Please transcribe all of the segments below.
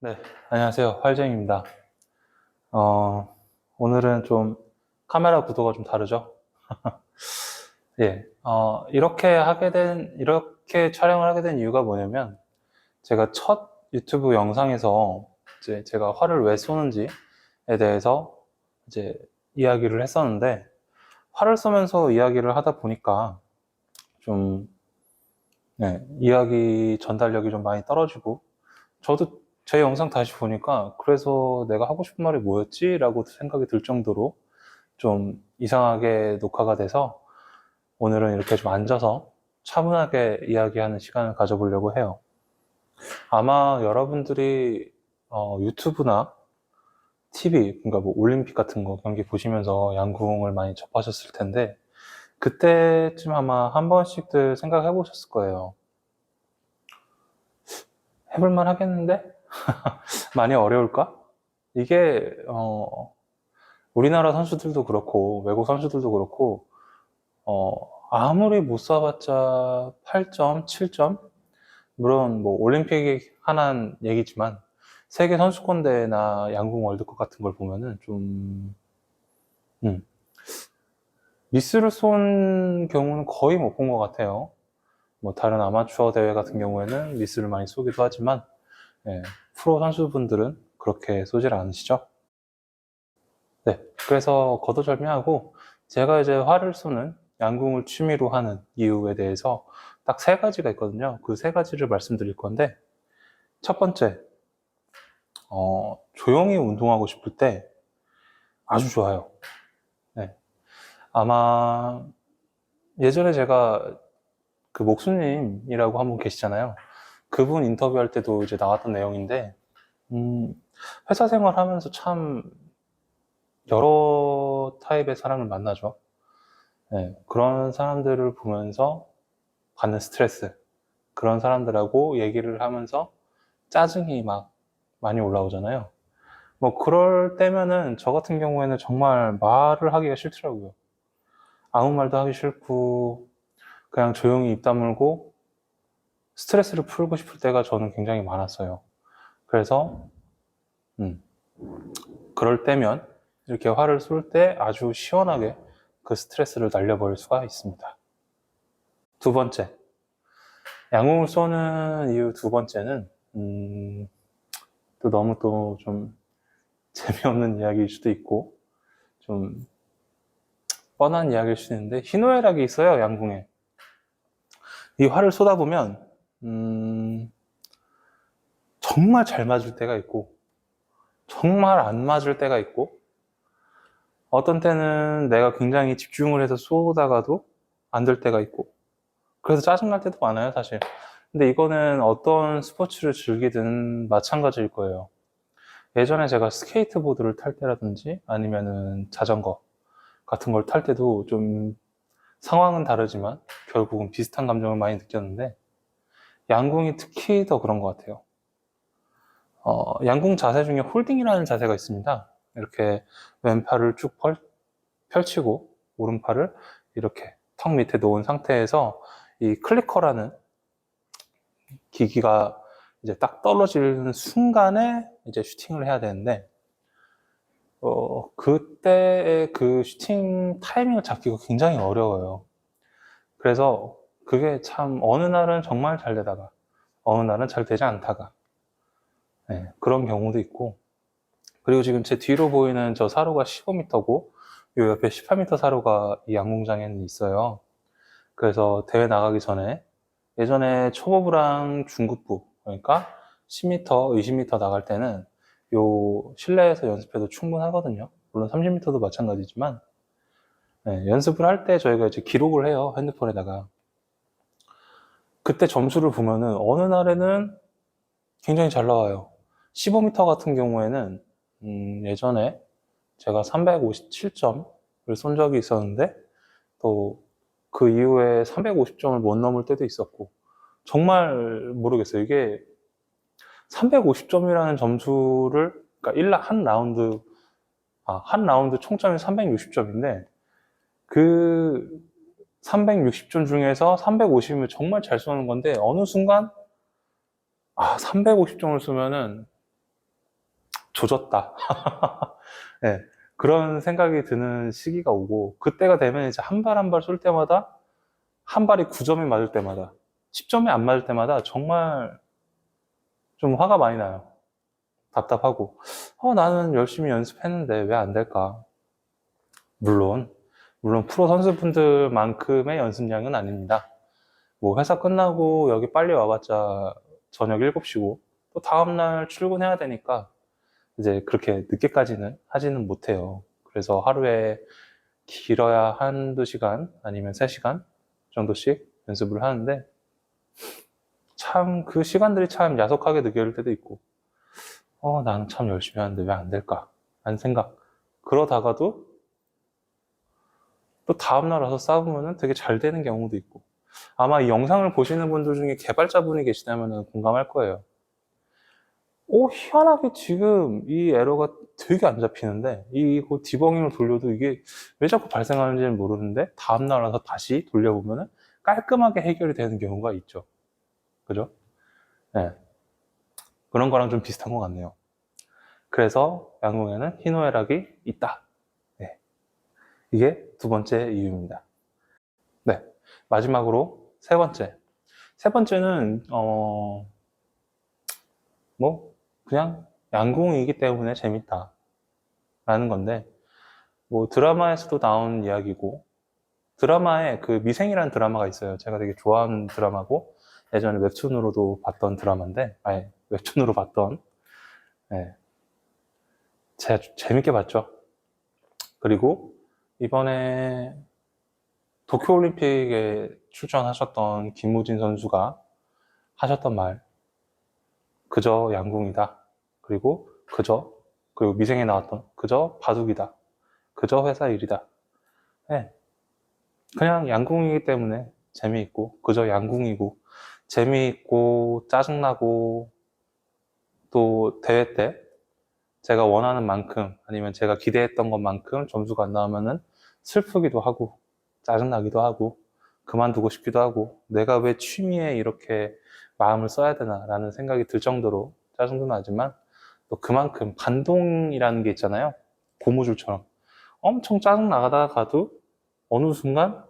네, 안녕하세요. 활쟁입니다. 오늘은 좀 카메라 구도가 좀 다르죠? 예, 이렇게 촬영을 하게 된 이유가 뭐냐면, 제가 첫 유튜브 영상에서 이제 제가 화를 왜 쏘는지에 대해서 이제 이야기를 했었는데, 화를 쏘면서 이야기를 하다 보니까 좀, 네, 이야기 전달력이 좀 많이 떨어지고, 저도 제 영상 다시 보니까 그래서 내가 하고 싶은 말이 뭐였지? 라고 생각이 들 정도로 좀 이상하게 녹화가 돼서 오늘은 이렇게 좀 앉아서 차분하게 이야기하는 시간을 가져보려고 해요. 아마 여러분들이 유튜브나 TV, 그러니까 뭐 올림픽 같은 거 경기 보시면서 양궁을 많이 접하셨을 텐데 그때쯤 아마 한 번씩들 생각해 보셨을 거예요. 해볼만 하겠는데? 많이 어려울까? 이게 우리나라 선수들도 그렇고 외국 선수들도 그렇고 아무리 못 쏴봤자 8점, 7점? 물론 뭐 올림픽이 하나는 얘기지만 세계 선수권대회나 양궁 월드컵 같은 걸 보면은 좀 음, 미스를 쏜 경우는 거의 못 본 것 같아요. 뭐 다른 아마추어 대회 같은 경우에는 미스를 많이 쏘기도 하지만 예, 프로 선수분들은 그렇게 쏘질 않으시죠? 네, 그래서 거두절미하고 제가 이제 활을 쏘는 양궁을 취미로 하는 이유에 대해서 딱 세 가지가 있거든요. 그 세 가지를 말씀드릴 건데 첫 번째, 조용히 운동하고 싶을 때 아주 좋아요. 네, 아마 예전에 제가 그 목수님이라고 한 분 계시잖아요. 그분 인터뷰할 때도 이제 나왔던 내용인데 음, 회사 생활하면서 참 여러 타입의 사람을 만나죠. 네, 그런 사람들을 보면서 받는 스트레스, 그런 사람들하고 얘기를 하면서 짜증이 막 많이 올라오잖아요. 뭐 그럴 때면은 저 같은 경우에는 정말 말을 하기가 싫더라고요. 아무 말도 하기 싫고 그냥 조용히 입 다물고 스트레스를 풀고 싶을 때가 저는 굉장히 많았어요. 그래서 음, 그럴 때면 이렇게 화를 쏠 때 아주 시원하게 그 스트레스를 날려버릴 수가 있습니다. 두 번째, 양궁을 쏘는 이유 두 번째는 또 너무 또 좀 재미없는 이야기일 수도 있고 좀 뻔한 이야기일 수도 있는데 희노애락이 있어요, 양궁에. 이 활을 쏟아보면 정말 잘 맞을 때가 있고 정말 안 맞을 때가 있고 어떤 때는 내가 굉장히 집중을 해서 쏘다가도 안 될 때가 있고 그래서 짜증날 때도 많아요, 사실. 근데 이거는 어떤 스포츠를 즐기든 마찬가지일 거예요. 예전에 제가 스케이트보드를 탈 때라든지 아니면은 자전거 같은 걸 탈 때도 좀 상황은 다르지만 결국은 비슷한 감정을 많이 느꼈는데 양궁이 특히 더 그런 것 같아요. 양궁 자세 중에 홀딩이라는 자세가 있습니다. 이렇게 왼팔을 쭉 펼치고 오른팔을 이렇게 턱 밑에 놓은 상태에서 이 클리커라는 기기가 이제 딱 떨어지는 순간에 이제 슈팅을 해야 되는데 그때의 그 슈팅 타이밍을 잡기가 굉장히 어려워요. 그래서 그게 참 어느 날은 정말 잘 되다가 어느 날은 잘 되지 않다가 네, 그런 경우도 있고 그리고 지금 제 뒤로 보이는 저 사로가 15m고 요 옆에 18m 사로가 이 양궁장에는 있어요. 그래서 대회 나가기 전에 예전에 초보부랑 중급부 그러니까 10m, 20m 나갈 때는 요 실내에서 연습해도 충분하거든요. 물론 30m도 마찬가지지만 네, 연습을 할 때 저희가 이제 기록을 해요, 핸드폰에다가. 그때 점수를 보면은 어느 날에는 굉장히 잘 나와요. 15m 같은 경우에는 예전에 제가 357점을 쏜 적이 있었는데 또 그 이후에 350점을 못 넘을 때도 있었고 정말 모르겠어요. 이게 350점이라는 점수를 그러니까 한 라운드 총점이 360점인데 그 360점 중에서 350이면 정말 잘 쏘는 건데 어느 순간 350점을 쏘면은 조졌다. 네, 그런 생각이 드는 시기가 오고, 그때가 되면 이제 한 발 한 발 쏠 때마다, 한 발이 9점이 맞을 때마다, 10점이 안 맞을 때마다 정말 좀 화가 많이 나요. 답답하고. 나는 열심히 연습했는데 왜 안 될까? 물론, 프로 선수분들만큼의 연습량은 아닙니다. 뭐 회사 끝나고 여기 빨리 와봤자 저녁 7시고, 또 다음날 출근해야 되니까 이제 그렇게 늦게까지는 하지는 못해요. 그래서 하루에 길어야 한두 시간 아니면 3시간 정도씩 연습을 하는데, 참 그 시간들이 참 야속하게 느껴질 때도 있고, 나는 참 열심히 하는데 왜 안 될까? 라는 생각. 그러다가도 또 다음날 와서 싸우면은 되게 잘 되는 경우도 있고, 아마 이 영상을 보시는 분들 중에 개발자분이 계시다면 공감할 거예요. 희한하게 지금 이 에러가 되게 안 잡히는데, 이거 디버깅을 돌려도 이게 왜 자꾸 발생하는지는 모르는데, 다음날 와서 다시 돌려보면은 깔끔하게 해결이 되는 경우가 있죠. 그죠? 네. 그런 거랑 좀 비슷한 것 같네요. 그래서 양궁에는 희노애락이 있다. 네. 이게 두 번째 이유입니다. 네. 마지막으로 세 번째. 세 번째는, 그냥 양궁이기 때문에 재밌다. 라는 건데, 뭐 드라마에서도 나온 이야기고, 드라마에 그 미생이라는 드라마가 있어요. 제가 되게 좋아하는 드라마고, 예전에 웹툰으로도 봤던 드라마인데, 웹툰으로 봤던, 네, 제가 재밌게 봤죠. 그리고 이번에 도쿄올림픽에 출전하셨던 김우진 선수가 하셨던 말, 그저 양궁이다. 그리고 미생에 나왔던 그저 바둑이다. 그저 회사 일이다. 네, 그냥 양궁이기 때문에 재미있고, 그저 양궁이고, 재미있고, 짜증나고, 또 대회 때 제가 원하는 만큼, 아니면 제가 기대했던 것만큼 점수가 안 나오면은 슬프기도 하고, 짜증나기도 하고, 그만두고 싶기도 하고, 내가 왜 취미에 이렇게 마음을 써야 되나라는 생각이 들 정도로 짜증도 나지만, 또 그만큼 반동이라는 게 있잖아요. 고무줄처럼. 엄청 짜증 나가다가도 어느 순간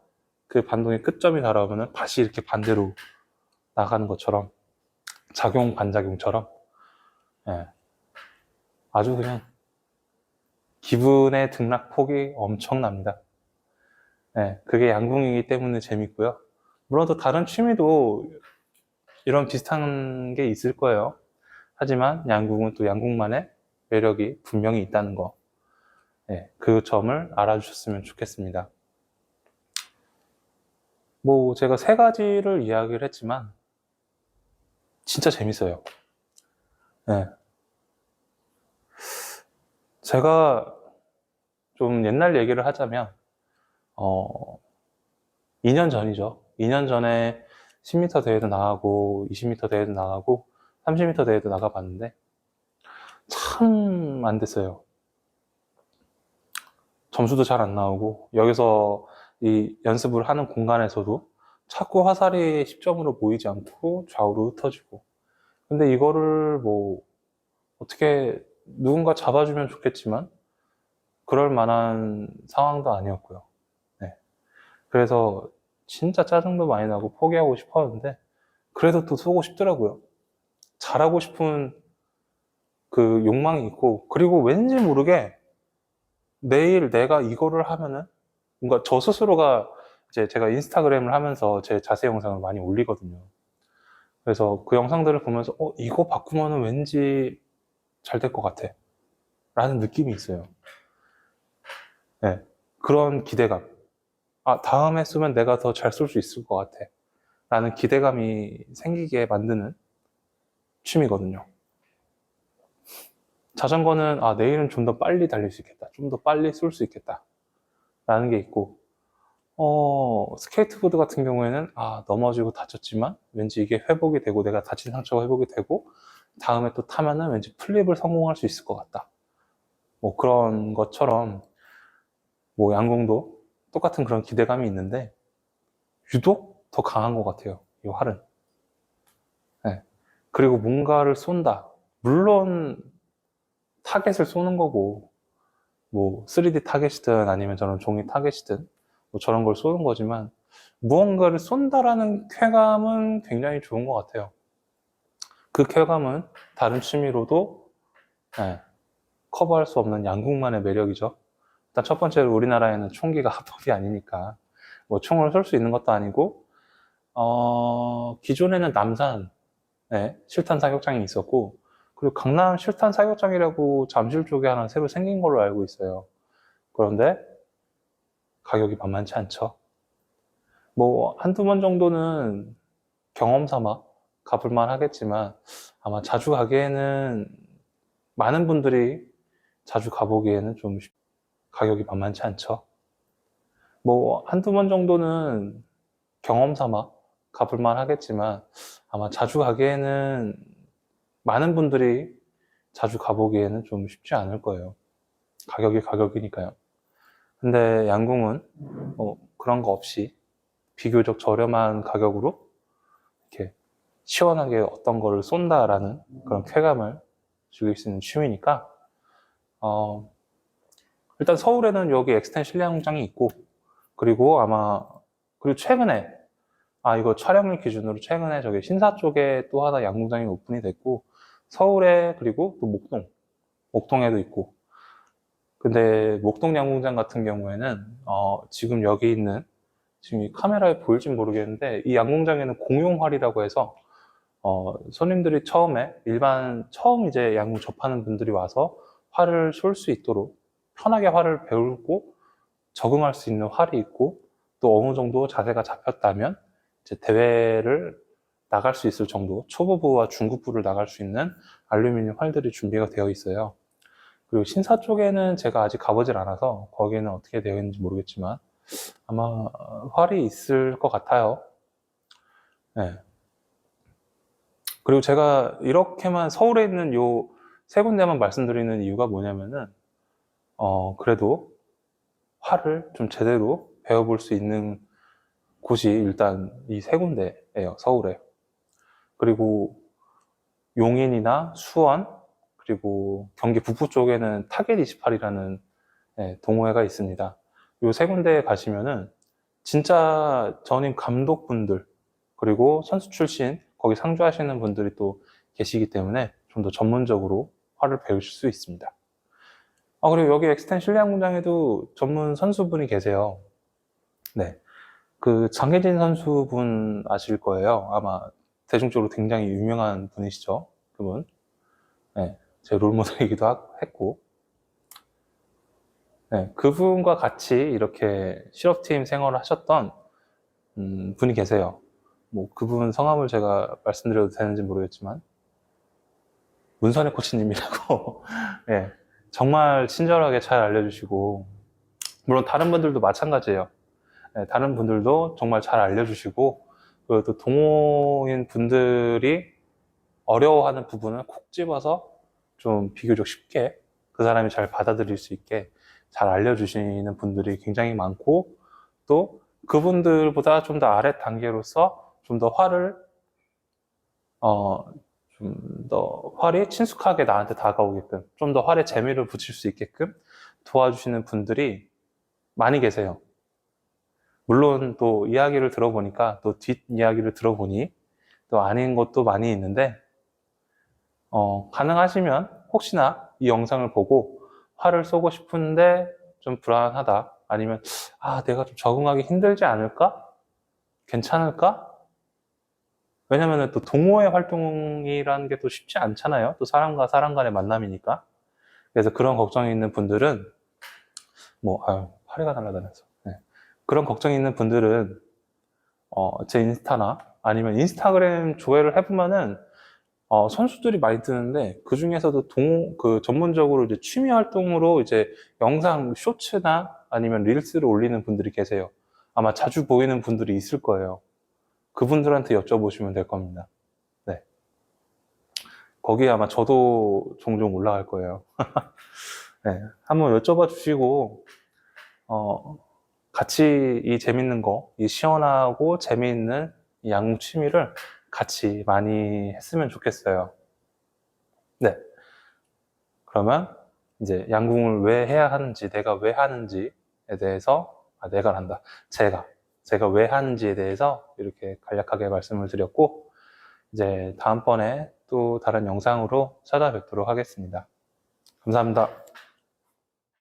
그 반동의 끝점이 달아오면 다시 이렇게 반대로 나가는 것처럼, 작용 반작용처럼, 예, 아주 그냥 기분의 등락폭이 엄청납니다. 예, 그게 양궁이기 때문에 재밌고요. 물론 또 다른 취미도 이런 비슷한 게 있을 거예요. 하지만 양궁은 또 양궁만의 매력이 분명히 있다는 거, 예, 그 점을 알아주셨으면 좋겠습니다. 뭐 제가 세 가지를 이야기를 했지만 진짜 재밌어요. 예. 제가 좀 옛날 얘기를 하자면, 2년 전이죠. 2년 전에 10m 대회도 나가고, 20m 대회도 나가고, 30m 대회도 나가봤는데, 참 안 됐어요. 점수도 잘 안 나오고, 여기서 이 연습을 하는 공간에서도 자꾸 화살이 10점으로 보이지 않고 좌우로 흩어지고. 근데 이거를 뭐, 어떻게 누군가 잡아주면 좋겠지만, 그럴 만한 상황도 아니었고요. 네. 그래서 진짜 짜증도 많이 나고 포기하고 싶었는데, 그래도 또 쏘고 싶더라고요. 잘하고 싶은 그 욕망이 있고, 그리고 왠지 모르게 내일 내가 이거를 하면은, 뭔가 저 스스로가 이제 제가 인스타그램을 하면서 제 자세 영상을 많이 올리거든요. 그래서 그 영상들을 보면서, 이거 바꾸면은 왠지 잘 될 것 같아. 라는 느낌이 있어요. 네. 그런 기대감. 다음에 쓰면 내가 더 잘 쏠 수 있을 것 같아. 라는 기대감이 생기게 만드는 취미거든요. 자전거는, 내일은 좀 더 빨리 달릴 수 있겠다. 좀 더 빨리 쏠 수 있겠다. 라는 게 있고, 스케이트보드 같은 경우에는, 넘어지고 다쳤지만, 왠지 이게 회복이 되고, 내가 다친 상처가 회복이 되고, 다음에 또 타면은 왠지 플립을 성공할 수 있을 것 같다. 뭐 그런 것처럼, 뭐 양궁도 똑같은 그런 기대감이 있는데, 유독 더 강한 것 같아요. 이 활은. 네. 그리고 뭔가를 쏜다. 물론, 타겟을 쏘는 거고, 뭐 3D 타겟이든 아니면 저런 종이 타겟이든 뭐 저런 걸 쏘는 거지만, 무언가를 쏜다라는 쾌감은 굉장히 좋은 것 같아요. 그 쾌감은 다른 취미로도 예, 커버할 수 없는 양궁만의 매력이죠. 일단 첫 번째로 우리나라에는 총기가 합법이 아니니까 뭐 총을 쏠 수 있는 것도 아니고, 기존에는 남산에 실탄 사격장이 있었고, 그리고 강남 실탄 사격장이라고 잠실 쪽에 하나 새로 생긴 걸로 알고 있어요. 그런데 가격이 만만치 않죠. 뭐 한두 번 정도는 경험 삼아 가볼만 하겠지만, 아마 자주 가기에는, 많은 분들이 자주 가보기에는 좀 가격이 만만치 않죠. 뭐 한두 번 정도는 경험 삼아 가볼만 하겠지만, 아마 자주 가기에는, 많은 분들이 자주 가보기에는 좀 쉽지 않을 거예요. 가격이 가격이니까요. 근데 양궁은 그런 거 없이 비교적 저렴한 가격으로 이렇게 시원하게 어떤 거를 쏜다라는 그런 쾌감을 즐길 수 있는 취미니까, 일단 서울에는 여기 엑스텐 실내양궁장이 있고, 그리고 그리고 최근에, 이거 촬영일 기준으로 최근에 저기 신사 쪽에 또 하나 양궁장이 오픈이 됐고, 서울에, 그리고 또 목동에도 있고. 근데 목동 양궁장 같은 경우에는 지금 여기 있는, 지금 이 카메라에 보일진 모르겠는데, 이 양궁장에는 공용활이라고 해서 손님들이 처음 이제 양궁 접하는 분들이 와서 활을 쏠 수 있도록 편하게 활을 배우고 적응할 수 있는 활이 있고, 또 어느 정도 자세가 잡혔다면 이제 대회를 나갈 수 있을 정도, 초보부와 중급부를 나갈 수 있는 알루미늄 활들이 준비가 되어 있어요. 그리고 신사 쪽에는 제가 아직 가보질 않아서 거기에는 어떻게 되어 있는지 모르겠지만, 아마 활이 있을 것 같아요. 네. 그리고 제가 이렇게만 서울에 있는 요 세 군데만 말씀드리는 이유가 뭐냐면은, 그래도 활을 좀 제대로 배워볼 수 있는 곳이 일단 이 세 군데예요, 서울에. 그리고 용인이나 수원, 그리고 경기 북부 쪽에는 타겟 28이라는 동호회가 있습니다. 요 세 군데에 가시면은 진짜 전임 감독분들, 그리고 선수 출신 거기 상주하시는 분들이 또 계시기 때문에 좀 더 전문적으로 활을 배우실 수 있습니다. 그리고 여기 엑스텐 실내양궁장에도 전문 선수분이 계세요. 네. 그 장혜진 선수분 아실 거예요. 아마 대중적으로 굉장히 유명한 분이시죠. 그분. 네. 제 롤모델이기도 했고. 네. 그분과 같이 이렇게 실업팀 생활을 하셨던 분이 계세요. 뭐 그분 성함을 제가 말씀드려도 되는지 모르겠지만, 문선혜 코치님이라고. 네. 정말 친절하게 잘 알려주시고, 물론 다른 분들도 마찬가지예요. 네, 다른 분들도 정말 잘 알려주시고, 그리고 또 동호인 분들이 어려워하는 부분을 콕 집어서 좀 비교적 쉽게 그 사람이 잘 받아들일 수 있게 잘 알려주시는 분들이 굉장히 많고, 또 그분들보다 좀 더 아래 단계로서 좀 더 활이 친숙하게 나한테 다가오게끔, 좀 더 활에 재미를 붙일 수 있게끔 도와주시는 분들이 많이 계세요. 물론 또 이야기를 들어보니까, 또 뒷이야기를 들어보니 또 아닌 것도 많이 있는데, 가능하시면 혹시나 이 영상을 보고 활을 쏘고 싶은데 좀 불안하다, 아니면 내가 좀 적응하기 힘들지 않을까? 괜찮을까? 왜냐면 또 동호회 활동이라는 게 또 쉽지 않잖아요. 또 사람과 사람 간의 만남이니까. 그래서 그런 걱정이 있는 분들은, 파리가 날아다녔어. 네. 그런 걱정이 있는 분들은, 제 인스타나 아니면 인스타그램 조회를 해보면은, 선수들이 많이 뜨는데, 그 중에서도 전문적으로 이제 취미 활동으로 이제 영상 쇼츠나 아니면 릴스를 올리는 분들이 계세요. 아마 자주 보이는 분들이 있을 거예요. 그분들한테 여쭤보시면 될 겁니다. 네. 거기에 아마 저도 종종 올라갈 거예요. 네. 한번 여쭤봐 주시고, 같이 이 재밌는 거, 이 시원하고 재미있는 이 양궁 취미를 같이 많이 했으면 좋겠어요. 네. 그러면 이제 양궁을 왜 해야 하는지, 내가 왜 하는지에 대해서, 제가 왜 하는지에 대해서 이렇게 간략하게 말씀을 드렸고, 이제 다음번에 또 다른 영상으로 찾아뵙도록 하겠습니다. 감사합니다.